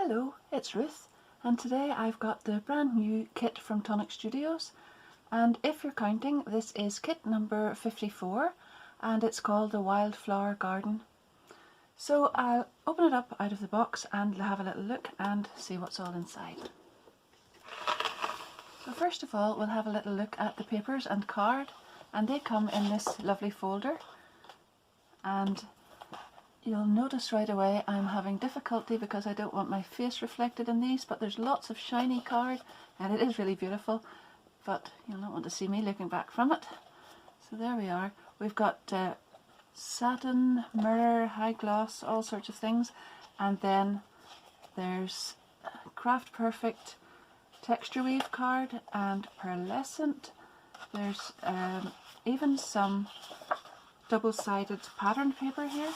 Hello, it's Ruth, and today I've got the brand new kit from Tonic Studios, and if you're counting, this is kit number 54 and it's called the Wildflower Garden. So I'll open it up out of the box and have a little look and see what's all inside. So first of all, we'll have a little look at the papers and card, and they come in this lovely folder. And you'll notice right away I'm having difficulty because I don't want my face reflected in these, but there's lots of shiny card and it is really beautiful, but you'll not want to see me looking back from it. So there we are. We've got satin, mirror, high gloss, all sorts of things, and then there's Craft Perfect texture weave card and pearlescent. There's even some double-sided pattern paper here.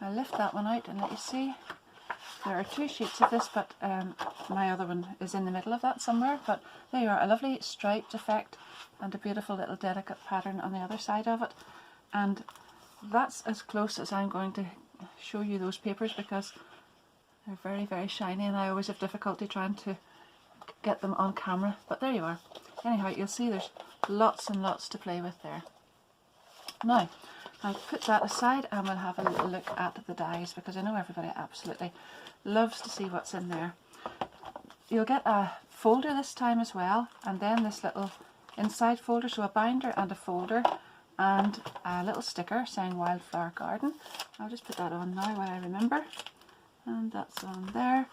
I'll lift that one out and let you see. There are two sheets of this, but my other one is in the middle of that somewhere. But there you are, a lovely striped effect and a beautiful little delicate pattern on the other side of it. And that's as close as I'm going to show you those papers because they're very, very shiny and I always have difficulty trying to get them on camera. But there you are. Anyhow, you'll see there's lots and lots to play with there. Now, I'll put that aside and we'll have a little look at the dies because I know everybody absolutely loves to see what's in there. You'll get a folder this time as well, and then this little inside folder, so a binder and a folder and a little sticker saying Wildflower Garden. I'll just put that on now while I remember, and that's on there.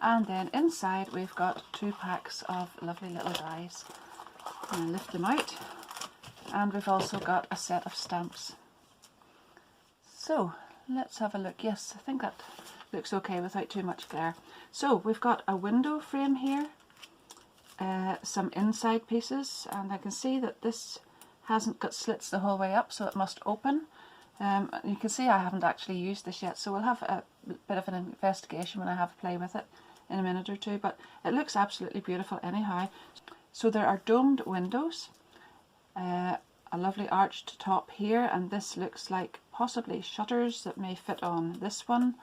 And then inside we've got 2 packs of lovely little dies. I'll lift them out, and we've also got a set of stamps. So let's have a look. Yes, I think that looks okay without too much glare. So we've got a window frame here, some inside pieces, and I can see that this hasn't got slits the whole way up, so it must open. You can see I haven't actually used this yet, so we'll have a bit of an investigation when I have a play with it in a minute or two, but it looks absolutely beautiful anyhow. So there are domed windows, a lovely arched top here, and this looks like possibly shutters that may fit on this one.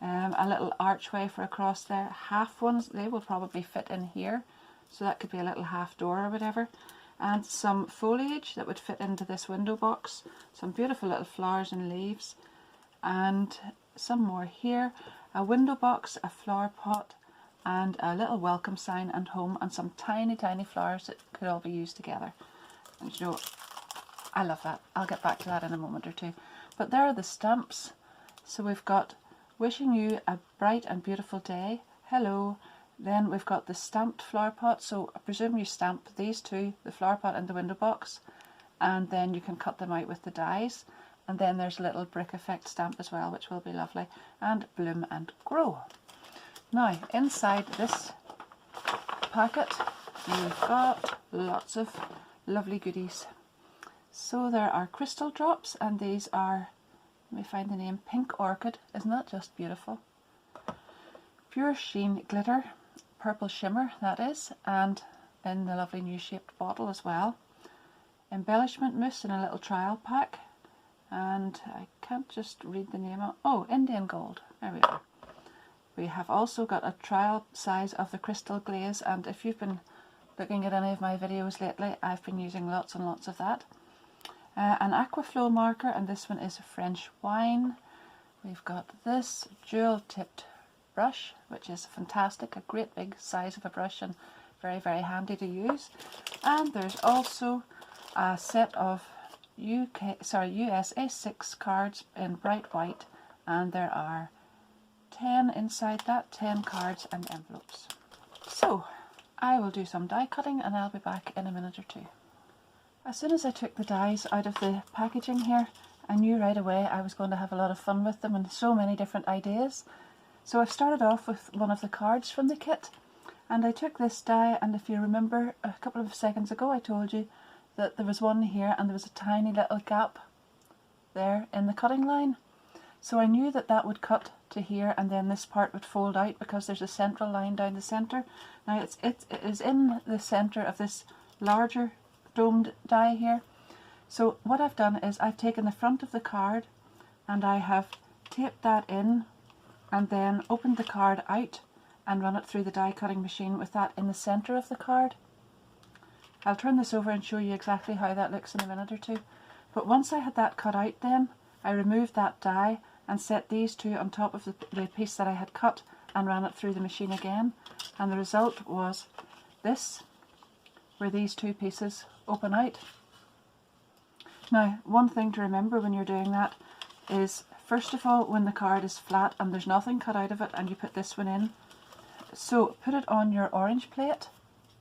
A little archway for across there. Half ones, they will probably fit in here, so that could be a little half door or whatever. And some foliage that would fit into this window box. Some beautiful little flowers and leaves. And some more here. A window box, a flower pot, and a little welcome sign and home, and some tiny, tiny flowers that could all be used together. And you know, I love that. I'll get back to that in a moment or two. But there are the stamps. So we've got wishing you a bright and beautiful day. Hello. Then we've got the stamped flower pot. So I presume you stamp these two, the flower pot and the window box, and then you can cut them out with the dies. And then there's a little brick effect stamp as well, which will be lovely. And bloom and grow. Now, inside this packet, we've got lots of lovely goodies. So there are crystal drops, and these are, let me find the name, Pink Orchid. Isn't that just beautiful? Pure Sheen Glitter, Purple Shimmer that is, and in the lovely new shaped bottle as well. Embellishment Mousse in a little trial pack, and I can't just read the name out. Oh, Indian Gold, there we are. We have also got a trial size of the Crystal Glaze, and if you've been looking at any of my videos lately, I've been using lots and lots of that. An Aquaflow marker, and this one is French Wine. We've got this jewel tipped brush, which is fantastic, a great big size of a brush and very, very handy to use. And there's also a set of USA 6 cards in bright white, and there are 10 inside that, 10 cards and envelopes. So I will do some die cutting and I'll be back in a minute or two. As soon as I took the dies out of the packaging here, I knew right away I was going to have a lot of fun with them and so many different ideas. So I've started off with one of the cards from the kit, and I took this die, and if you remember a couple of seconds ago I told you that there was one here and there was a tiny little gap there in the cutting line. So I knew that that would cut to here and then this part would fold out because there's a central line down the centre. Now it is in the centre of this larger domed die here. So what I've done is I've taken the front of the card and I have taped that in and then opened the card out and run it through the die cutting machine with that in the centre of the card. I'll turn this over and show you exactly how that looks in a minute or two. But once I had that cut out then, I removed that die and set these two on top of the piece that I had cut and ran it through the machine again. And the result was this, where these two pieces open out. Now, one thing to remember when you're doing that is, first of all, when the card is flat and there's nothing cut out of it and you put this one in, so put it on your orange plate,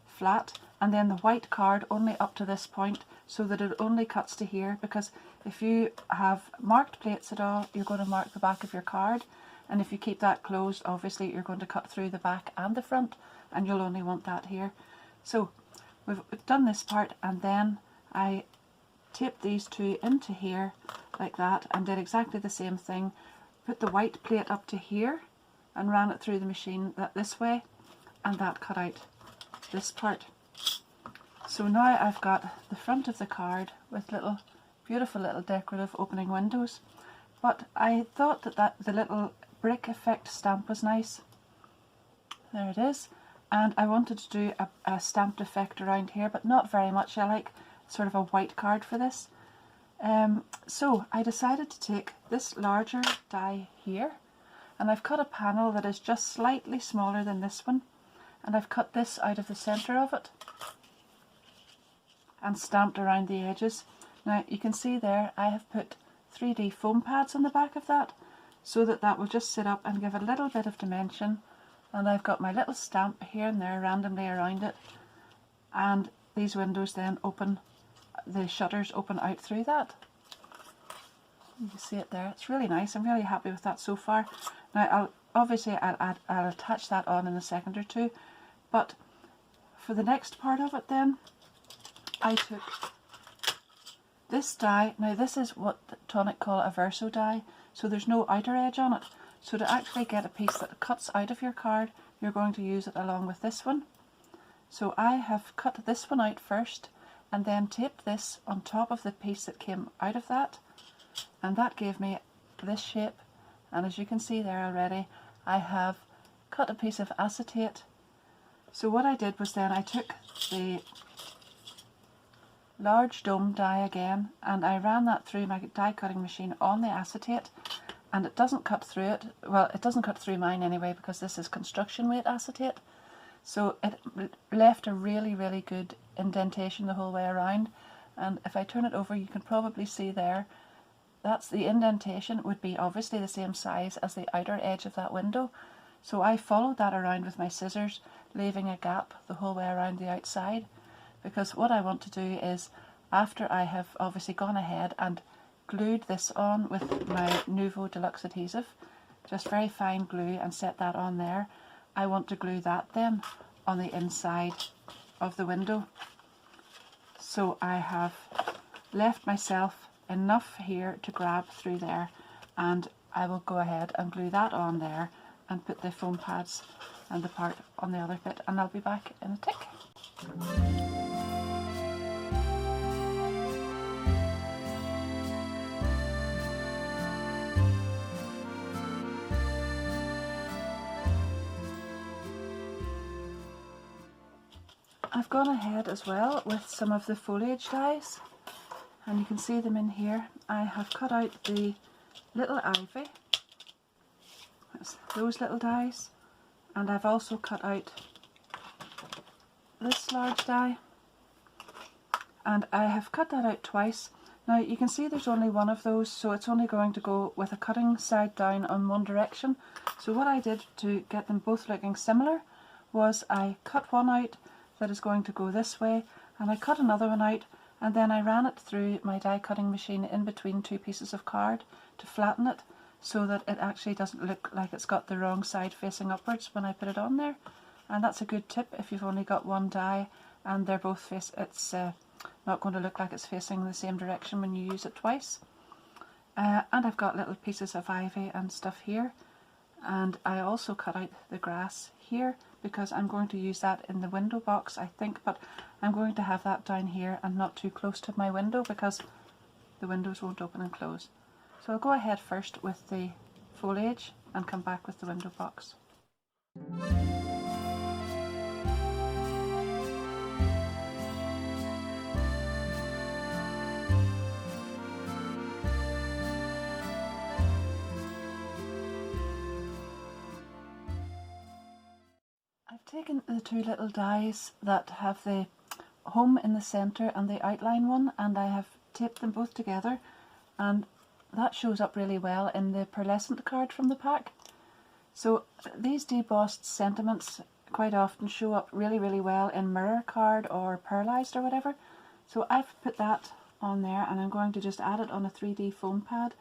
flat, and then the white card only up to this point so that it only cuts to here, because if you have marked plates at all, you're going to mark the back of your card, and if you keep that closed, obviously you're going to cut through the back and the front, and you'll only want that here. So we've done this part, and then I taped these two into here like that and did exactly the same thing. Put the white plate up to here and ran it through the machine this way, and that cut out this part. So now I've got the front of the card with little beautiful little decorative opening windows, but I thought that the little brick effect stamp was nice. There it is. And I wanted to do a stamped effect around here, but not very much. I like sort of a white card for this. So I decided to take this larger die here, and I've cut a panel that is just slightly smaller than this one, and I've cut this out of the centre of it and stamped around the edges. Now you can see there I have put 3D foam pads on the back of that so that that will just sit up and give a little bit of dimension, and I've got my little stamp here and there randomly around it, and these windows then open, the shutters open out through that. You can see it there. It's really nice. I'm really happy with that so far. Now I'll attach that on in a second or two, but for the next part of it then, I took this die. Now this is what Tonic call a verso die, so there's no outer edge on it. So to actually get a piece that cuts out of your card, you're going to use it along with this one. So I have cut this one out first and then taped this on top of the piece that came out of that, and that gave me this shape. And as you can see there already, I have cut a piece of acetate. So what I did was then I took the large dome die again and I ran that through my die cutting machine on the acetate, and it doesn't cut through it. Well, it doesn't cut through mine anyway, because this is construction weight acetate. So it left a really, really good indentation the whole way around. And if I turn it over, you can probably see there, that's the indentation. Would be obviously the same size as the outer edge of that window. So I followed that around with my scissors, leaving a gap the whole way around the outside. Because what I want to do is, after I have obviously gone ahead and glued this on with my Nuvo Deluxe adhesive, just very fine glue, and set that on there, I want to glue that then on the inside of the window. So I have left myself enough here to grab through there, and I will go ahead and glue that on there and put the foam pads and the part on the other bit, and I'll be back in a tick. I've gone ahead as well with some of the foliage dies, and you can see them in here. I have cut out the little ivy, that's those little dies, and I've also cut out this large die, and I have cut that out twice. Now you can see there's only one of those, so it's only going to go with a cutting side down on one direction. So what I did to get them both looking similar was I cut one out that is going to go this way, and I cut another one out, and then I ran it through my die cutting machine in between two pieces of card to flatten it so that it actually doesn't look like it's got the wrong side facing upwards when I put it on there. And that's a good tip if you've only got one die and they're both it's not going to look like it's facing the same direction when you use it twice. And I've got little pieces of ivy and stuff here, and I also cut out the grass here because I'm going to use that in the window box, I think, but I'm going to have that down here and not too close to my window because the windows won't open and close. So I'll go ahead first with the foliage and come back with the window box. I've taken the two little dies that have the home in the centre and the outline one, and I have taped them both together, and that shows up really well in the pearlescent card from the pack. So these debossed sentiments quite often show up really well in mirror card or pearlized or whatever. So I've put that on there, and I'm going to just add it on a 3D foam pad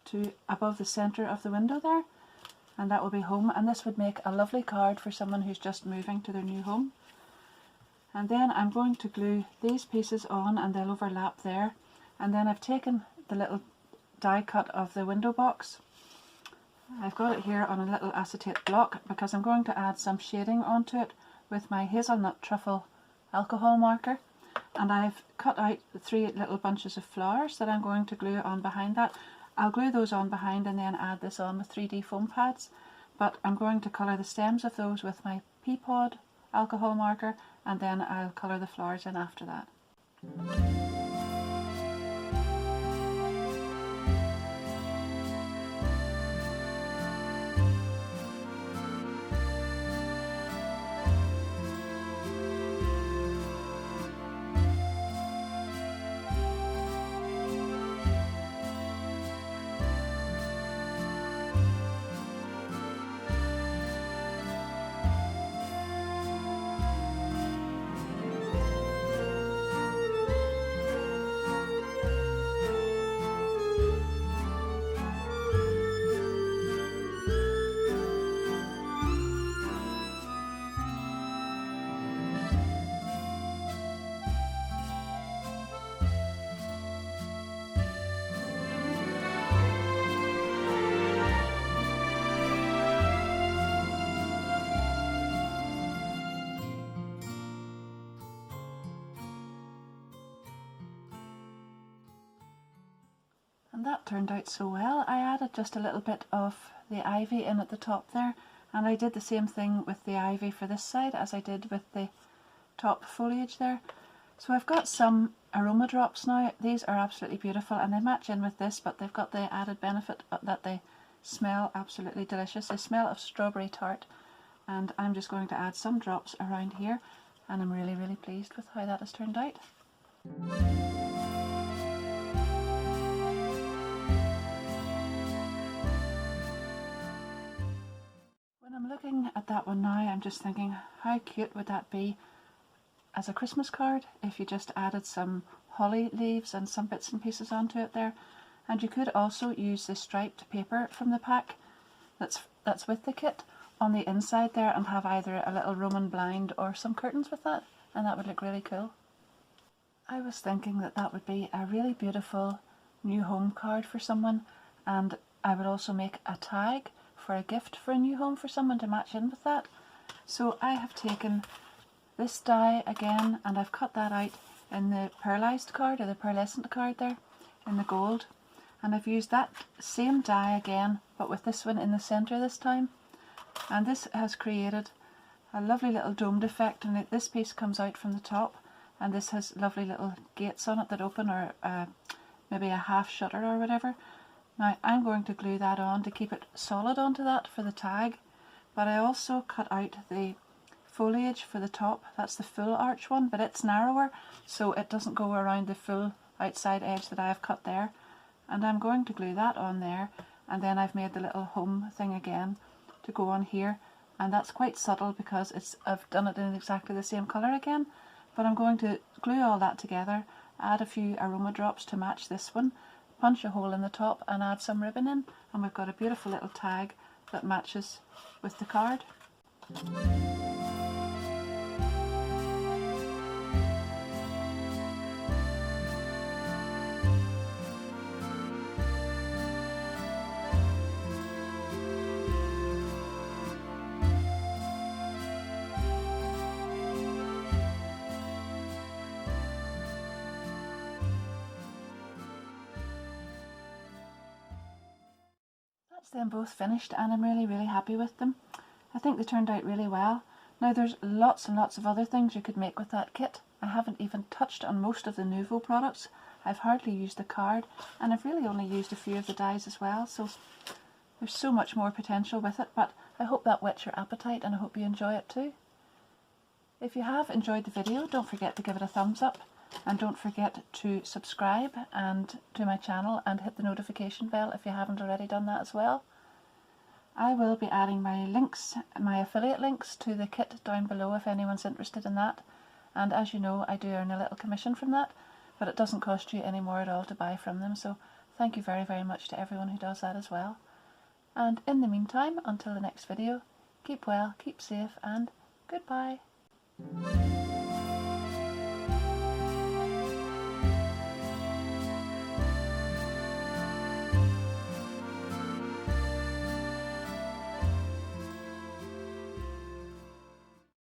to above the centre of the window there, and that will be home, and this would make a lovely card for someone who's just moving to their new home. And then I'm going to glue these pieces on, and they'll overlap there. And then I've taken the little die cut of the window box. I've got it here on a little acetate block because I'm going to add some shading onto it with my hazelnut truffle alcohol marker. And I've cut out the 3 little bunches of flowers that I'm going to glue on behind that. I'll glue those on behind and then add this on with 3D foam pads. But I'm going to colour the stems of those with my pea pod alcohol marker, and then I'll colour the flowers in after that. And that turned out so well. I added just a little bit of the ivy in at the top there, and I did the same thing with the ivy for this side as I did with the top foliage there. So I've got some aroma drops now. These are absolutely beautiful, and they match in with this, but they've got the added benefit that they smell absolutely delicious. They smell of strawberry tart, and I'm just going to add some drops around here, and I'm really pleased with how that has turned out. When I'm looking at that one now, I'm just thinking, how cute would that be as a Christmas card if you just added some holly leaves and some bits and pieces onto it there. And you could also use the striped paper from the pack that's with the kit on the inside there and have either a little Roman blind or some curtains with that, and that would look really cool. I was thinking that that would be a really beautiful new home card for someone, and I would also make a tag for a gift for a new home for someone to match in with that. So I have taken this die again, and I've cut that out in the pearlized card, or the pearlescent card there, in the gold. And I've used that same die again, but with this one in the centre this time. And this has created a lovely little domed effect, and this piece comes out from the top, and this has lovely little gates on it that open, or maybe a half shutter or whatever. Now I'm going to glue that on to keep it solid onto that for the tag, but I also cut out the foliage for the top. That's the full arch one, but it's narrower, so it doesn't go around the full outside edge that I have cut there. And I'm going to glue that on there, and then I've made the little home thing again to go on here, and that's quite subtle because I've done it in exactly the same colour again. But I'm going to glue all that together, add a few aroma drops to match this one, punch a hole in the top and add some ribbon in, and we've got a beautiful little tag that matches with the card. That's them both finished, and I'm really happy with them. I think they turned out really well. Now there's lots and lots of other things you could make with that kit. I haven't even touched on most of the Nuvo products. I've hardly used the card, and I've really only used a few of the dies as well, so there's so much more potential with it, but I hope that whets your appetite and I hope you enjoy it too. If you have enjoyed the video, don't forget to give it a thumbs up, and don't forget to subscribe to my channel and hit the notification bell if you haven't already done that as well. I will be adding my links, my affiliate links to the kit down below if anyone's interested in that, and as you know I do earn a little commission from that, but it doesn't cost you any more at all to buy from them, so thank you very, very much to everyone who does that as well. And in the meantime, until the next video, keep well, keep safe, and goodbye.